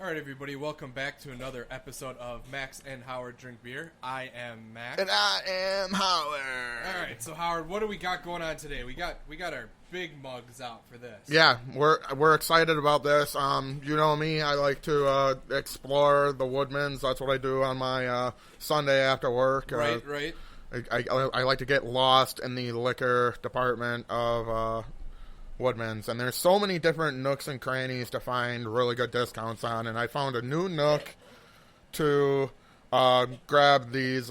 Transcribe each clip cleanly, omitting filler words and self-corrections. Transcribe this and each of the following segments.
All right, everybody, welcome back to another episode of Max and Howard Drink Beer. I am Max. And I am Howard. All right, so Howard, what do we got going on today? We got our big mugs out for this. Yeah, we're excited about this. You know me, I like to explore the Woodmans. That's what I do on my Sunday after work. Right. I like to get lost in the liquor department of Woodman's, and there's so many different nooks and crannies to find really good discounts on, and I found a new nook to grab these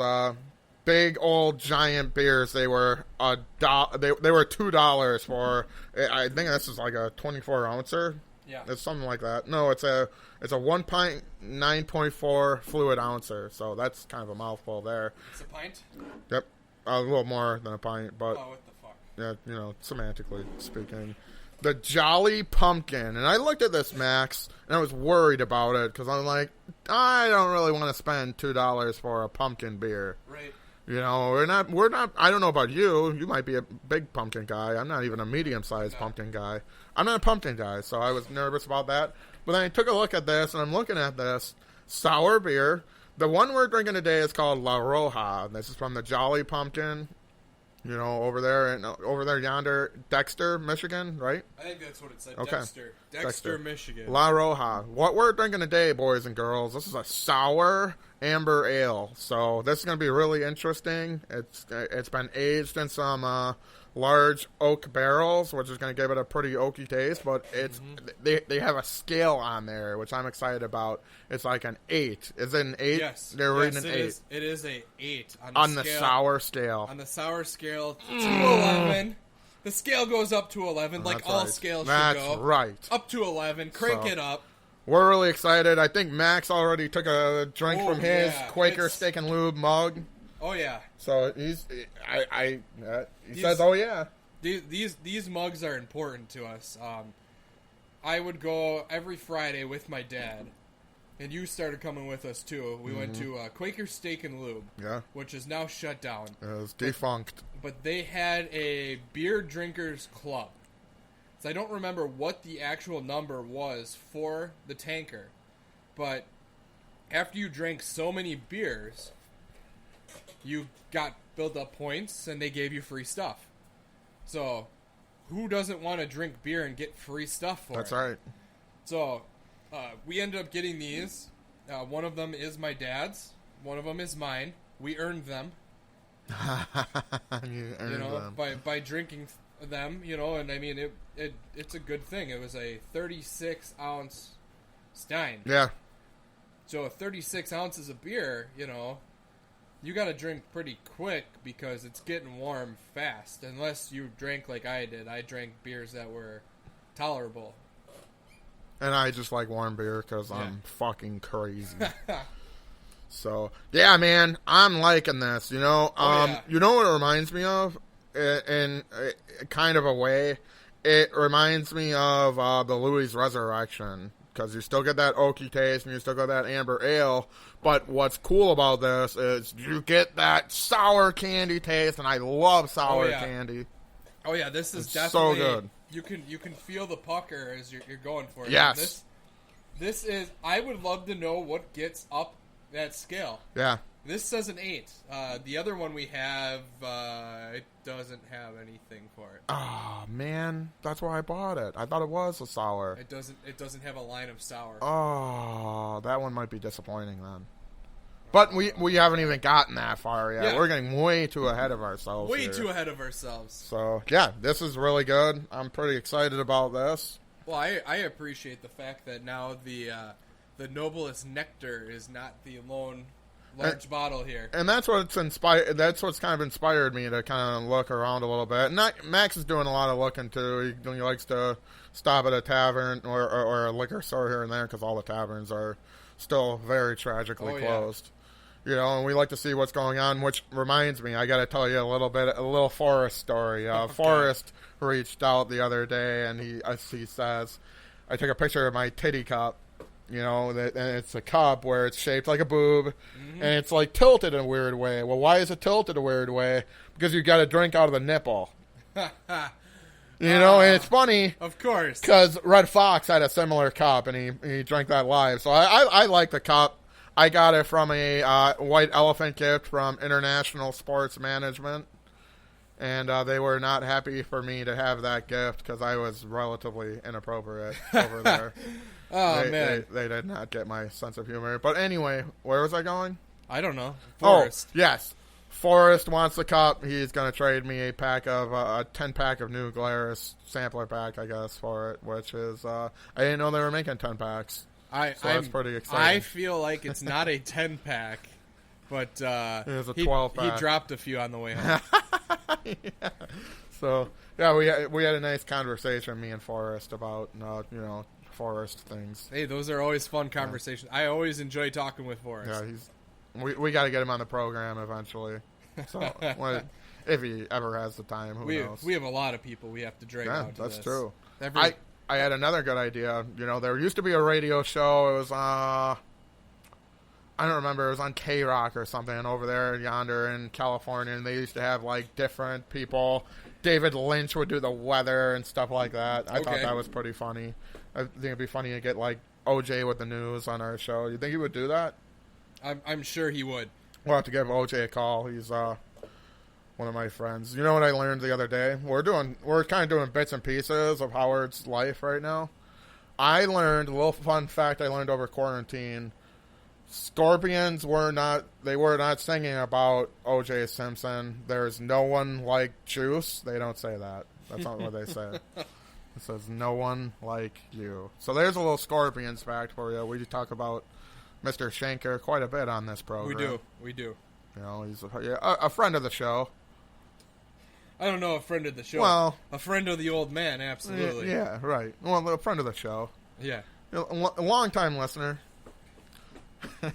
big old giant beers. They were they were $2 for, I think this is like a 24 ouncer. Yeah, it's something like that. No, it's a 1 pint 9.4 fluid ouncer, so that's kind of a mouthful there. It's a pint. Yep, a little more than a pint, but. Oh, what the fuck? Yeah, you know, semantically speaking. The Jolly Pumpkin. And I looked at this, Max, and I was worried about it, because I'm like, I don't really want to spend $2 for a pumpkin beer. Right. You know, we're not, I don't know about you. You might be a big pumpkin guy. I'm not even a medium-sized pumpkin guy. I'm not a pumpkin guy, so I was nervous about that. But then I took a look at this, and I'm looking at this sour beer. The one we're drinking today is called La Roja. This is from the Jolly Pumpkin. You know, over there yonder, Dexter, Michigan, right? I think that's what it said. Okay. Dexter, Michigan. La Roja. What we're drinking today, boys and girls, this is a sour amber ale. So this is going to be really interesting. It's been aged in some large oak barrels, which is going to give it a pretty oaky taste. But it's they have a scale on there, which I'm excited about. It's like an 8. Is it an 8? Yes. They're reading an 8. It is a 8 on the sour scale. On the sour scale to 11. The scale goes up to 11, like That's all right. scales That's should go. right. Up to 11. Crank it up. We're really excited. I think Max already took a drink from his Quaker Steak and Lube mug. Oh yeah. So he says, "Oh yeah." These mugs are important to us. I would go every Friday with my dad, and you started coming with us too. We went to Quaker Steak and Lube, which is now shut down. It was defunct. But they had a beer drinkers club. So I don't remember what the actual number was for the tanker, but after you drank so many beers, you got built up points, and they gave you free stuff. So, who doesn't want to drink beer and get free stuff for it? That's right. So, we ended up getting these. One of them is my dad's. One of them is mine. We earned them. You earned them. by drinking them, and I mean, it's a good thing. It was a 36-ounce stein. Yeah. So 36 ounces of beer, you got to drink pretty quick because it's getting warm fast. Unless you drank like I did. I drank beers that were tolerable. And I just like warm beer because I'm fucking crazy. So, yeah, man, I'm liking this, You know what it reminds me of? In kind of a way, it reminds me of the Louis Resurrection, because you still get that oaky taste and you still get that amber ale, but what's cool about this is you get that sour candy taste, and I love sour candy. Oh yeah, this is definitely so good. You can feel the pucker as you're going for it. Yes. This is, I would love to know what gets up that scale. Yeah. This says an 8. The other one we have, it doesn't have anything for it. Oh man, that's why I bought it. I thought it was a sour. It doesn't have a line of sour. Oh, that one might be disappointing then. But we haven't even gotten that far yet. Yeah. We're getting way too ahead of ourselves. Way too ahead of ourselves. So yeah, this is really good. I'm pretty excited about this. Well, I appreciate the fact that now the noblest nectar is not the lone large bottle here, and that's what's inspired. That's what's kind of inspired me to kind of look around a little bit. And Max is doing a lot of looking too. He likes to stop at a tavern or a liquor store here and there, because all the taverns are still very tragically closed. And we like to see what's going on. Which reminds me, I got to tell you a little Forrest story. Forrest reached out the other day, and he says, "I took a picture of my titty cup." And it's a cup where it's shaped like a boob, and it's like tilted in a weird way. Well, why is it tilted a weird way? Because you got to drink out of the nipple. You know, and it's funny. Of course. Because Red Fox had a similar cup, and he drank that live. So I like the cup. I got it from a white elephant gift from International Sports Management. And they were not happy for me to have that gift because I was relatively inappropriate over there. Man. They did not get my sense of humor. But anyway, where was I going? I don't know. Forrest. Oh, yes. Forrest wants the cup. He's going to trade me a 10-pack of New Glarus sampler pack, I guess, for it, which is, I didn't know they were making 10 packs. That's pretty exciting. I feel like it's not a 10-pack, but it was a 12-pack. He dropped a few on the way home. Yeah. So, yeah, we had a nice conversation, me and Forrest, about, Forrest things. Hey, those are always fun conversations. Yeah. I always enjoy talking with Forrest. Yeah, we got to get him on the program eventually. So, if he ever has the time, who knows? We have a lot of people we have to drag out to that's this. True. I had another good idea. There used to be a radio show. It was, I don't remember. It was on K-Rock or something over there yonder in California, and they used to have, different people. David Lynch would do the weather and stuff like that. I thought that was pretty funny. I think it'd be funny to get, OJ with the news on our show. You think he would do that? I'm sure he would. We'll have to give OJ a call. He's one of my friends. You know what I learned the other day? We're kind of doing bits and pieces of Howard's life right now. I learned a little fun fact I learned over quarantine. Scorpions were not singing about O.J. Simpson. There's no one like Juice. They don't say that. That's not what they say. It says no one like you. So there's a little Scorpions fact for you. We talk about Mr. Schenker quite a bit on this program. We do. He's a friend of the show. I don't know a friend of the show. Well, a friend of the old man, absolutely. Yeah, right. Well, a friend of the show. Yeah. A long-time listener.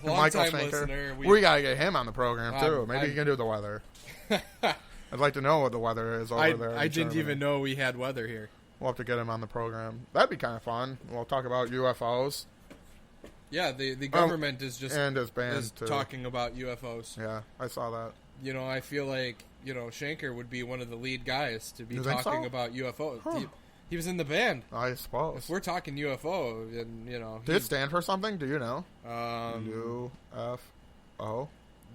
Michael Schenker. We got to get him on the program, too. Maybe he can do the weather. I'd like to know what the weather is over there. I didn't even know we had weather here. We'll have to get him on the program. That'd be kind of fun. We'll talk about UFOs. Yeah, the government is just and his band too. Talking about UFOs. Yeah, I saw that. I feel like Schenker would be one of the lead guys to be talking about UFOs. Huh. He was in the band. I suppose. If we're talking UFO, and did it stand for something? Do you know? UFO.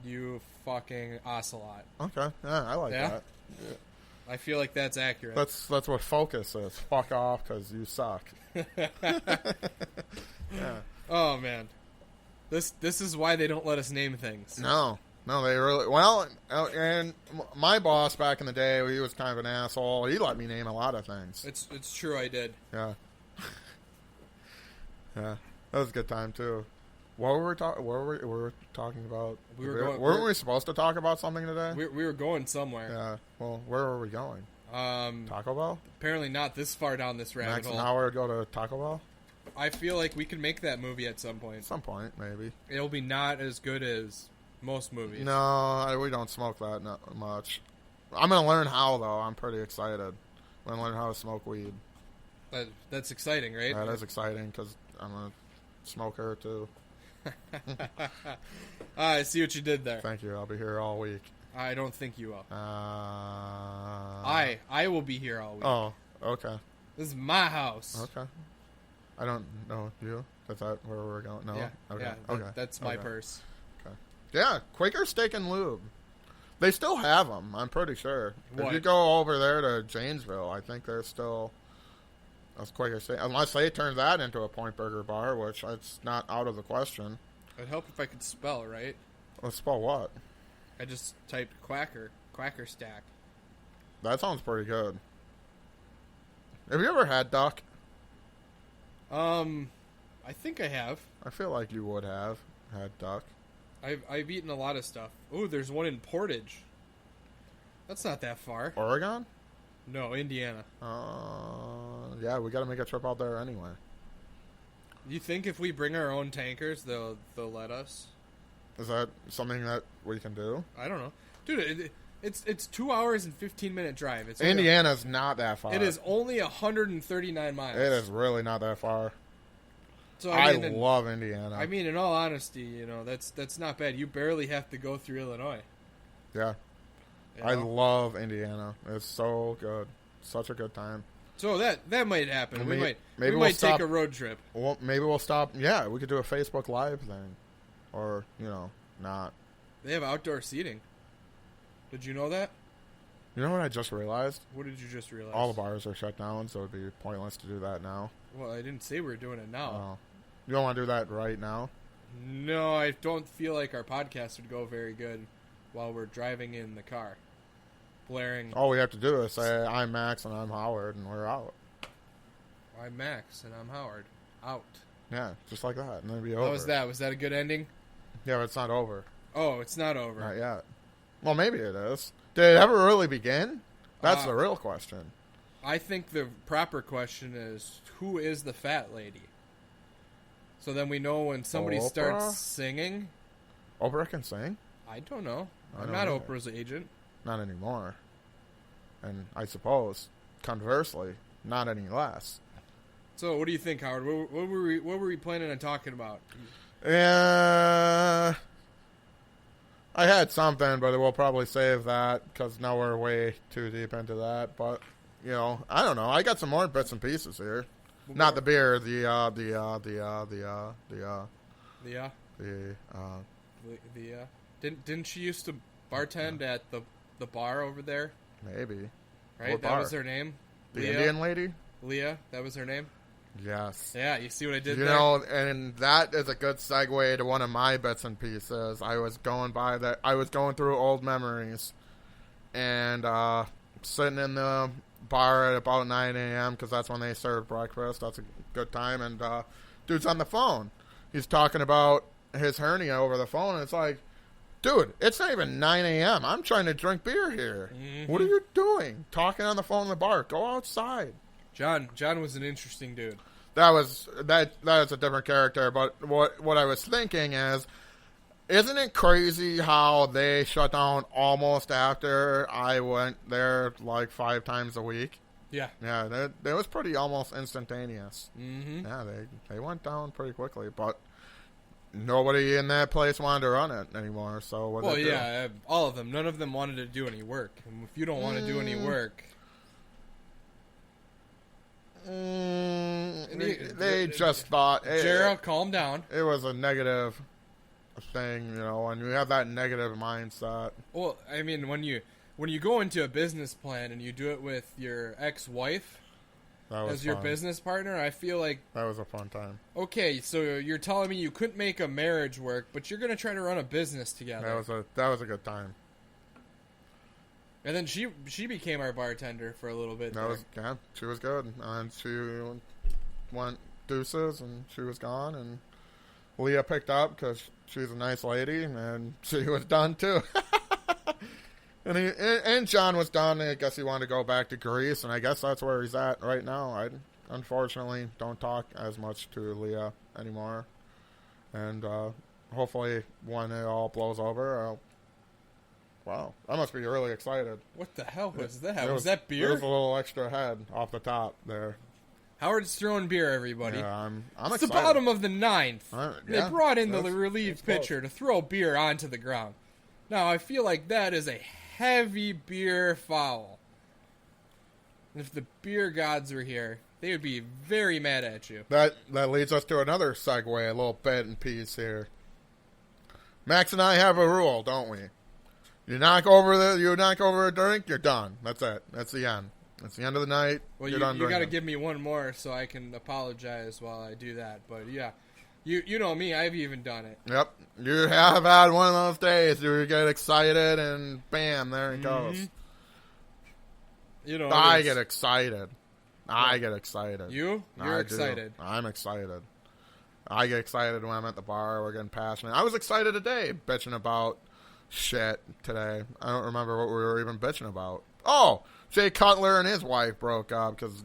You fucking ocelot. Okay, yeah, I like that. Yeah. I feel like that's accurate. That's what focus is. Fuck off, because you suck. Yeah. Oh man, this is why they don't let us name things. No, they really well. And my boss back in the day, he was kind of an asshole. He let me name a lot of things. It's true, I did. Yeah, yeah, that was a good time too. What were we talking? We were talking about? Weren't we supposed to talk about something today? We were going somewhere. Yeah. Well, where were we going? Taco Bell. Apparently not this far down this rabbit Max hole. and Howard go to Taco Bell. I feel like we could make that movie at some point. Some point, maybe. It'll be not as good as most movies. No, we don't smoke that much. I'm going to learn how, though. I'm pretty excited. I'm going to learn how to smoke weed. That's exciting, right? That is exciting, because I'm a smoker, too. I see what you did there. Thank you. I'll be here all week. I don't think you will. I will be here all week. Oh, okay. This is my house. Okay. I don't know you. Is that where we're going? No? Yeah. Okay. Yeah, okay. That's my purse. Okay. Yeah, Quaker Steak and Lube. They still have them, I'm pretty sure. What? If you go over there to Janesville, I think they're still... That's Quaker Steak. Unless they turn that into a Point Burger bar, which it's not out of the question. It'd help if I could spell, right? Let's spell what? I just typed Quaker Stack. That sounds pretty good. Have you ever had duck? I think I have. I feel like you would have had duck. I've eaten a lot of stuff. Oh, there's one in Portage. That's not that far. Oregon? No, Indiana. Yeah, we got to make a trip out there anyway. You think if we bring our own tankers, they'll let us? Is that something that we can do? I don't know, dude. It's 2 hours and 15-minute drive. Indiana's not that far. It is only 139 miles. It is really not that far. So I love Indiana. I mean, in all honesty, that's not bad. You barely have to go through Illinois. Yeah. I love Indiana. It's so good. Such a good time. So that might happen. Well, we might take a road trip. Well, maybe we'll stop. Yeah, we could do a Facebook Live thing. Or, not. They have outdoor seating. Did you know that? You know what I just realized? What did you just realize? All the bars are shut down, so it would be pointless to do that now. Well, I didn't say we were doing it now. Oh. You don't want to do that right now? No, I don't feel like our podcast would go very good while we're driving in the car. Blaring. All we have to do is say, I'm Max and I'm Howard, and we're out. I'm Max and I'm Howard. Out. Yeah, just like that, and then it'd be over. How was that? Was that a good ending? Yeah, but it's not over. Oh, it's not over. Not yet. Well, maybe it is. Did it ever really begin? That's the real question. I think the proper question is, who is the fat lady? So then we know when somebody starts singing. Oprah can sing? I don't know. I'm not Oprah's agent. Not anymore. And I suppose, conversely, not any less. So what do you think, Howard? What were we planning on talking about? I had something, but we'll probably save that because now we're way too deep into that. But, I don't know. I got some more bits and pieces here. Not the beer, Didn't she used to bartend at the bar over there? Maybe. Right? What that bar? was her name? The Leah? Indian lady? Leah, that was her name? Yes. Yeah, you see what I did there? And that is a good segue to one of my bits and pieces. I was going through old memories and sitting in the bar at about 9 a.m. because that's when they serve breakfast. That's a good time. And dude's on the phone. He's talking about his hernia over the phone. And it's like, dude, it's not even 9 a.m. I'm trying to drink beer here. Mm-hmm. What are you doing? Talking on the phone in the bar. Go outside. John was an interesting dude. That is a different character. But what I was thinking is, isn't it crazy how they shut down almost after I went there like 5 times a week? Yeah. Yeah, it was pretty almost instantaneous. Mm-hmm. Yeah, they went down pretty quickly, but nobody in that place wanted to run it anymore. So what? Well, yeah, all of them. None of them wanted to do any work. And if you don't want to do any work, they just thought. Gerald, calm down. It was a negative thing, and you have that negative mindset. Well, I mean, when you go into a business plan and you do it with your ex-wife as your business partner, I feel like that was a fun time. Okay, so you're telling me you couldn't make a marriage work, but you're going to try to run a business together. That was a good time. And then she became our bartender for a little bit. She was good, and she went deuces, and she was gone, and Leah picked up because she's a nice lady, and she was done too. And John was done. I guess he wanted to go back to Greece, and I guess that's where he's at right now. I unfortunately don't talk as much to Leah anymore, and hopefully when it all blows over, wow, I must be really excited. What the hell was that? Was that beer? There's a little extra head off the top there. Howard's throwing beer, everybody. Yeah, I'm it's excited. The bottom of the 9th. They brought in the relieved close. pitcher to throw beer onto the ground. Now, I feel like that is a heavy beer foul. If the beer gods were here, they would be very mad at you. That leads us to another segue, a little bit and piece here. Max and I have a rule, don't we? You knock over a drink, you're done. That's it. That's the end. That's the end of the night. Well, you got to give me one more so I can apologize while I do that. But yeah, you know me. I've even done it. Yep, you have had one of those days where you get excited and bam, there it goes. I get excited. I get excited. You're excited. I'm excited. I get excited when I'm at the bar. We're getting passionate. I was excited today, bitching about shit today. I don't remember what we were even bitching about. Oh, Jay Cutler and his wife broke up because,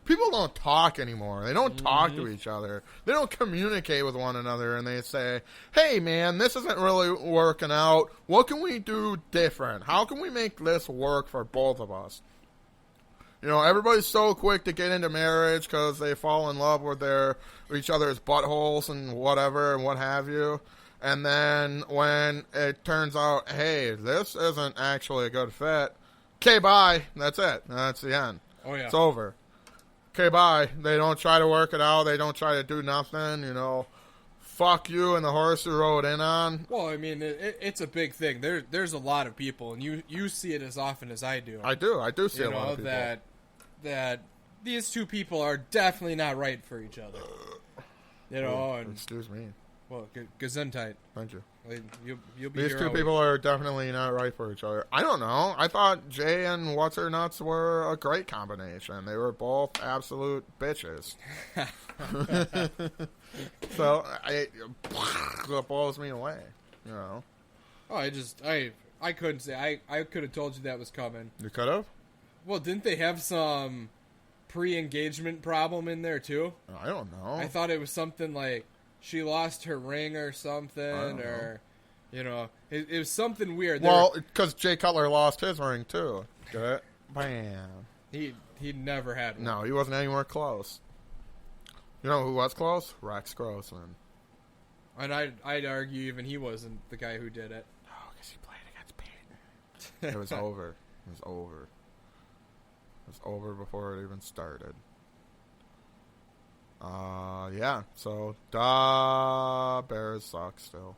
people don't talk anymore. They don't talk to each other. They don't communicate with one another, and they say, hey, man, this isn't really working out. What can we do different? How can we make this work for both of us? Everybody's so quick to get into marriage because they fall in love with each other's buttholes and whatever and what have you. And then when it turns out, hey, this isn't actually a good fit, okay, bye. That's it. That's the end. Oh, yeah. It's over. Okay, bye. They don't try to work it out. They don't try to do nothing, you know. Fuck you and the horse you rode in on. Well, I mean, it's a big thing. There's a lot of people, and you see it as often as I do. I do see a lot of people. that these two people are definitely not right for each other. You know, and excuse me. Well, Gesundheit. Thank you. You'll be These here two people are definitely not right for each other. I don't know. I thought Jay and What's Her Nuts were a great combination. They were both absolute bitches. So it blows me away. You know. Oh, I couldn't say. I could have told you that was coming. You could have? Well, didn't they have some pre-engagement problem in there too? I don't know. I thought it was something like she lost her ring or something, or you know, it was something weird. Well, because Jay Cutler lost his ring too. Good. Bam. He never had one. No, he wasn't anywhere close. You know who was close? Rex Grossman. And I'd argue even he wasn't the guy who did it. No, because he played against Peyton. It was over. It was over. It was over before it even started. Yeah. So, Bears suck still.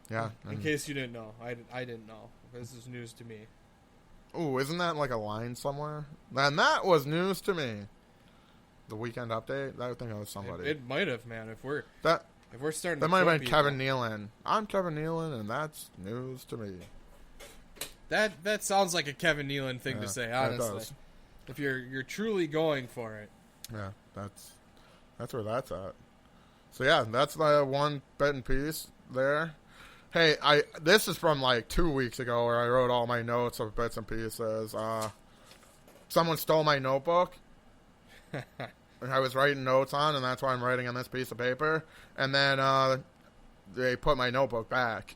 Yeah. In case you didn't know, I didn't know. This is news to me. Ooh, isn't that like a line somewhere? And that was news to me. The weekend update. I think it was somebody. It might have, man. If we're starting, that to might have been people. Kevin Nealon. I'm Kevin Nealon, and that's news to me. That sounds like a Kevin Nealon thing to say. Honestly, it does. If you're truly going for it. Yeah, that's where that's at. So yeah, that's the one bit and piece there. Hey, this is from like 2 weeks ago where I wrote all my notes of bits and pieces. Someone stole my notebook. And I was writing notes on, and that's why I'm writing on this piece of paper. And then they put my notebook back.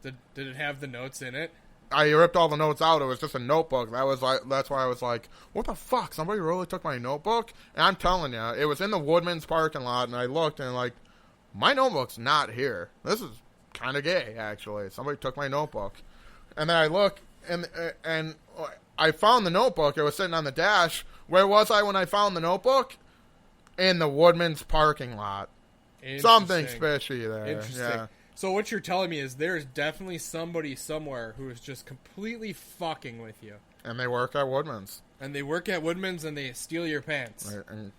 Did it have the notes in it? I ripped all the notes out. It was just a notebook. That's why I was like, what the fuck? Somebody really took my notebook? And I'm telling you, it was in the Woodman's parking lot, and I looked, and like, my notebook's not here. This is kind of gay, actually. Somebody took my notebook. And then I look, and I found the notebook. It was sitting on the dash. Where was I when I found the notebook? In the Woodman's parking lot. Something fishy there. Interesting. Yeah. So what you're telling me is there's definitely somebody somewhere who is just completely fucking with you. And they work at Woodman's. And they work at Woodman's and they steal your pants. And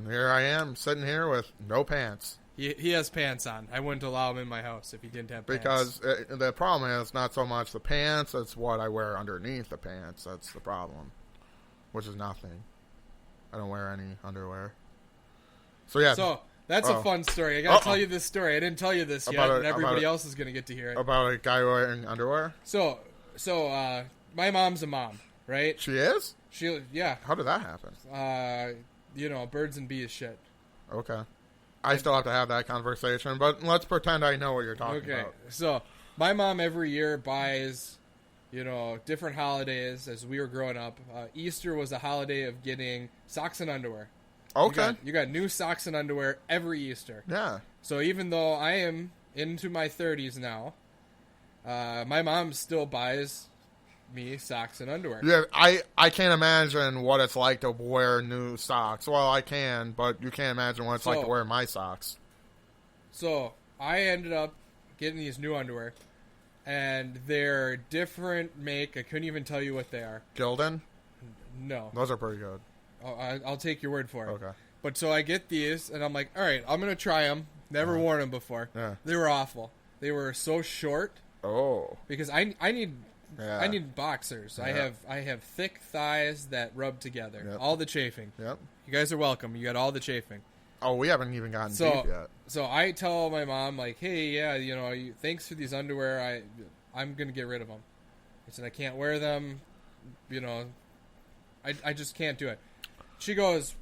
here I am sitting here with no pants. He has pants on. I wouldn't allow him in my house if he didn't have pants. Because the problem is not so much the pants, it's what I wear underneath the pants. That's the problem. Which is nothing. I don't wear any underwear. So yeah. So that's a fun story. I gotta tell you this story. I didn't tell you this yet, and everybody else is gonna get to hear it. About a guy wearing underwear? So my mom's a mom, right? She is? Yeah. How did that happen? Birds and bees shit. Okay. I still have to have that conversation, but let's pretend I know what you're talking about. Okay. So my mom every year buys, different holidays as we were growing up. Easter was a holiday of getting socks and underwear. Okay. You got new socks and underwear every Easter. Yeah. So even though I am into my 30s now, my mom still buys me socks and underwear. Yeah, I can't imagine what it's like to wear new socks. Well, I can, but you can't imagine what it's like to wear my socks. So I ended up getting these new underwear, and they're different make. I couldn't even tell you what they are. Gildan? No. Those are pretty good. I'll take your word for it. Okay. But so I get these, and I'm like, all right, I'm going to try them. Never worn them before. Yeah. They were awful. They were so short. Oh. Because I need boxers. Yeah. I have thick thighs that rub together. Yep. All the chafing. Yep. You guys are welcome. You got all the chafing. Oh, we haven't even gotten deep yet. So I tell my mom, like, hey, yeah, thanks for these underwear. I'm going to get rid of them. I said, I can't wear them. I just can't do it. She goes,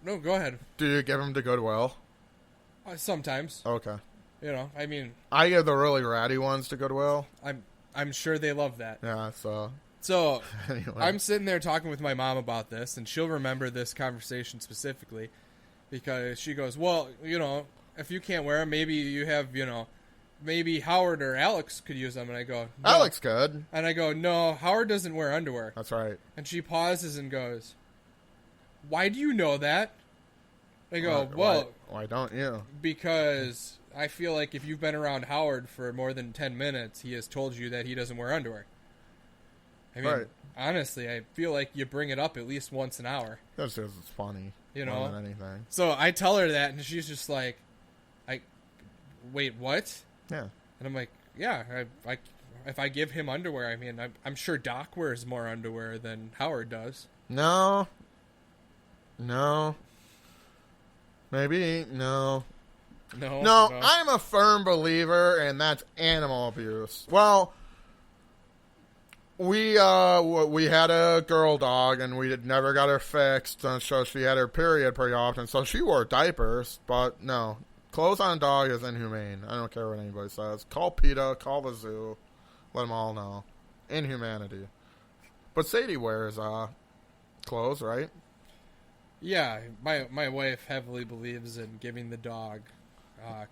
no, go ahead. Do you give them to Goodwill? Sometimes. Okay. I give the really ratty ones to Goodwill. I'm sure they love that. Yeah, So anyway. I'm sitting there talking with my mom about this, and she'll remember this conversation specifically because she goes, well, if you can't wear them, maybe you have, maybe Howard or Alex could use them. And I go, no. Alex could. And I go, no, Howard doesn't wear underwear. That's right. And she pauses and goes, why do you know that? I go, why don't you? Because I feel like if you've been around Howard for more than 10 minutes, he has told you that he doesn't wear underwear. I mean, honestly, I feel like you bring it up at least once an hour. That's just it's funny. You know? More than anything. So I tell her that, and she's just like, wait, what? Yeah. And I'm like, yeah, if I give him underwear, I mean, I'm sure Doc wears more underwear than Howard does. No. Maybe, no. No, I'm a firm believer, and that's animal abuse. Well, we had a girl dog, and we never got her fixed, so she had her period pretty often, so she wore diapers, but no. Clothes on a dog is inhumane. I don't care what anybody says. Call PETA, call the zoo, let them all know. Inhumanity. But Sadie wears clothes, right? Yeah, my wife heavily believes in giving the dog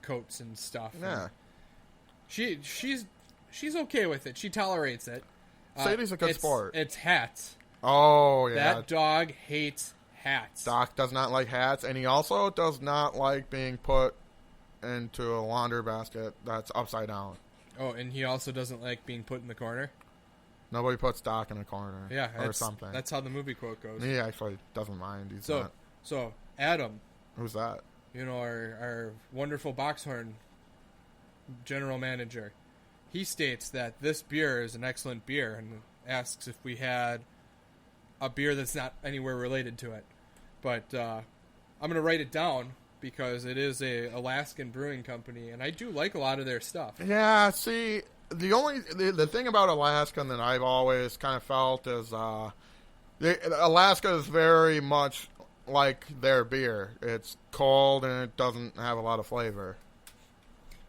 coats and stuff. Yeah. And she's okay with it. She tolerates it. Sadie's a good sport. It's hats. Oh, yeah. That dog hates hats. Doc does not like hats, and he also does not like being put into a laundry basket that's upside down. Oh, and he also doesn't like being put in the corner? Nobody puts Doc in a corner. Yeah, or something. That's how the movie quote goes. He actually doesn't mind. He's not. So, Adam. Who's that? You know, our wonderful Boxhorn general manager. He states that this beer is an excellent beer and asks if we had a beer that's not anywhere related to it. But I'm going to write it down because it is a Alaskan brewing company, and I do like a lot of their stuff. Yeah, see, the thing about Alaska that I've always kind of felt is Alaska is very much like their beer. It's cold and it doesn't have a lot of flavor.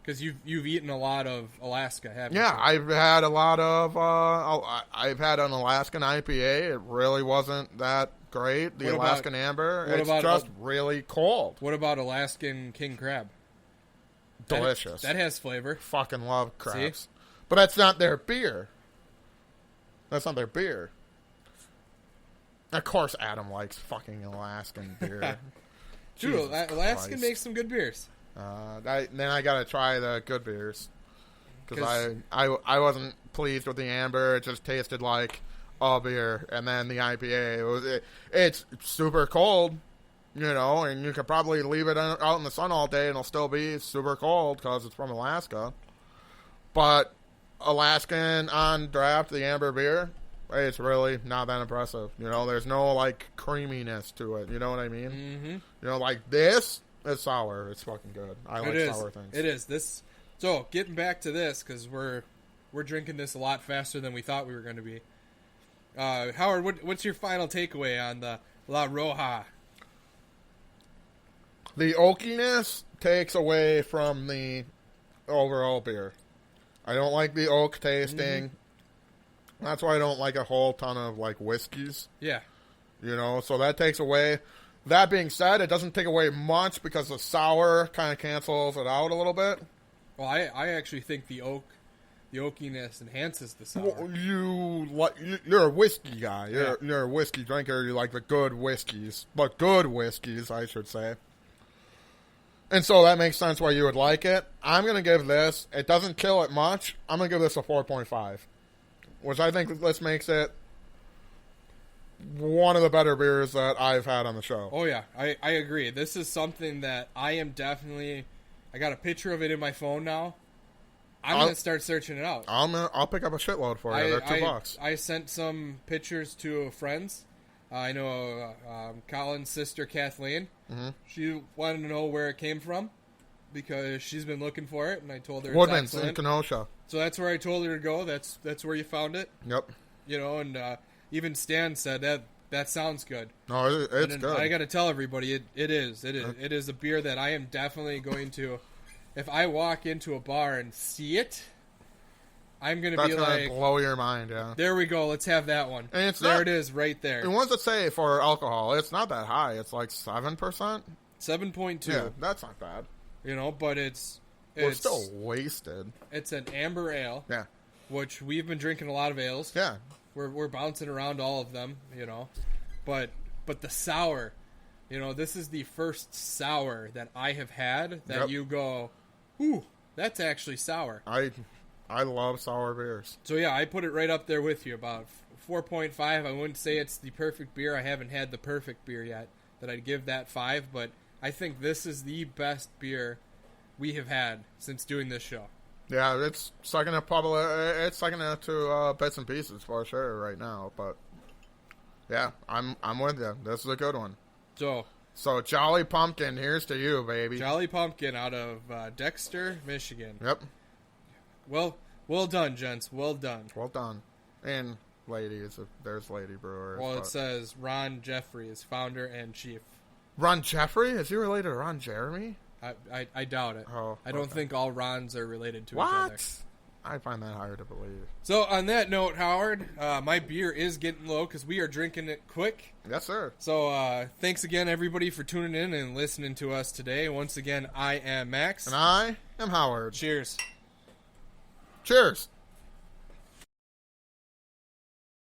Because you've eaten a lot of Alaska, haven't you? Yeah, I've had a lot of. I've had an Alaskan IPA. It really wasn't that great. The Alaskan Amber. It's just really cold. What about Alaskan King Crab? Delicious. That has flavor. Fucking love crabs. See? But that's not their beer. That's not their beer. Of course, Adam likes fucking Alaskan beer. Dude, Alaskan makes some good beers. Then I gotta try the good beers because I wasn't pleased with the amber. It just tasted like a beer, and then the IPA it's super cold, you know, and you could probably leave it out in the sun all day and it'll still be super cold because it's from Alaska. But Alaskan on draft, the amber beer, it's really not that impressive. You know, there's no like creaminess to it. You know what I mean? Mm-hmm. You know, like this. It's sour. It's fucking good. I like sour things. It is. This. So, getting back to this, because we're drinking this a lot faster than we thought we were going to be. Howard, what's your final takeaway on the La Roja? The oakiness takes away from the overall beer. I don't like the oak tasting. Mm-hmm. That's why I don't like a whole ton of, like, whiskeys. Yeah. You know, so that takes away... That being said, it doesn't take away much because the sour kind of cancels it out a little bit. Well, I actually think the oakiness enhances the sour. Well, you're a whiskey guy. You're a whiskey drinker. You like the good whiskeys, but good whiskeys, I should say. And so that makes sense why you would like it. I'm gonna give this. It doesn't kill it much. I'm gonna give this a 4.5, which I think this makes it one of the better beers that I've had on the show. Oh, yeah. I agree. This is something that I am definitely... I got a picture of it in my phone now. I'm going to start searching it out. I'll pick up a shitload for you. They're $2. I sent some pictures to friends. I know Colin's sister, Kathleen. Mm-hmm. She wanted to know where it came from because she's been looking for it, and I told her Woodman's in Kenosha. So that's where I told her to go. That's where you found it. Yep. You know, and... even Stan said that sounds good. No, it's good. I got to tell everybody, it is. It is a beer that I am definitely going to. If I walk into a bar and see it, I'm going to be like, that's going to blow your mind. Yeah. There we go. Let's have that one. And it is right there. And what's it say for alcohol? It's not that high. It's like 7%. 7.2. Yeah, that's not bad. You know, but it's We're still wasted. It's an amber ale. Yeah. Which we've been drinking a lot of ales. Yeah. We're bouncing around all of them, you know. But the sour, you know, this is the first sour that I have had that you go, ooh, that's actually sour. I love sour beers. So yeah, I put it right up there with you, about 4.5. I wouldn't say it's the perfect beer. I haven't had the perfect beer yet that I'd give that 5, but I think this is the best beer we have had since doing this show. Yeah, it's second to Bits and Pieces for sure right now, but yeah, I'm with you. This is a good one. So Jolly Pumpkin, here's to you, baby. Jolly Pumpkin out of Dexter, Michigan. Yep. Well done, gents. Well done. Well done. And ladies, there's lady brewers. Well, it says Ron Jeffrey is founder and chief. Ron Jeffrey? Is he related to Ron Jeremy? I doubt it. Oh, I don't think all Rons are related to each what? other. I find that hard to believe. So on that note, Howard, my beer is getting low because we are drinking it quick. Yes, sir. So thanks again, everybody, for tuning in and listening to us today. Once again, I am Max. And I am Howard. Cheers. Cheers.